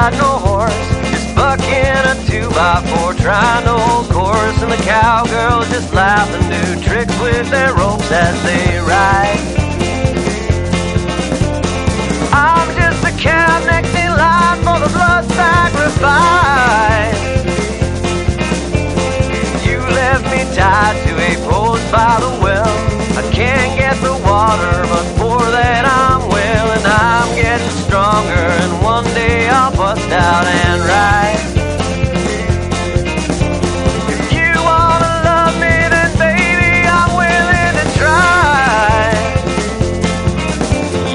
ride no horse, just bucking a 2x4, trying to hold course. And the cowgirls just laugh and do tricks with their ropes as they ride. I'm just a cab next in line for the blood sacrifice. You left me tied to a post by the well. I can't get the water, but for that I'm well. And I'm getting stronger, and one day I'll bust out and ride. If you wanna love me, then baby, I'm willing to try.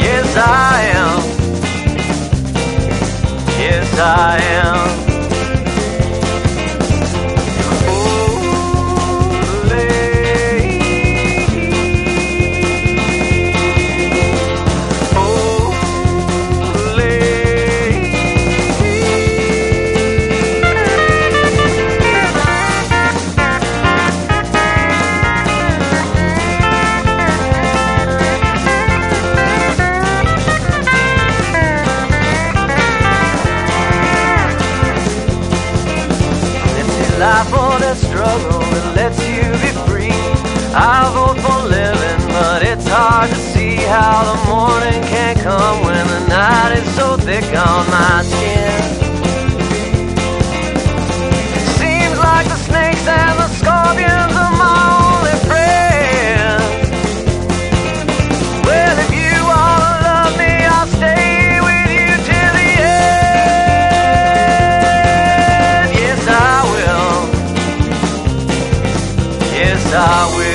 Yes, I am. Yes, I am. Life or the struggle that lets you be free. I vote for living, but it's hard to see how the morning can come when the night is so thick on my skin. Seems like the snakes and the scorpions are my only friends. Well, if you wanna love me, I'll stay with you till the end. Yes, I will. Yes, I will.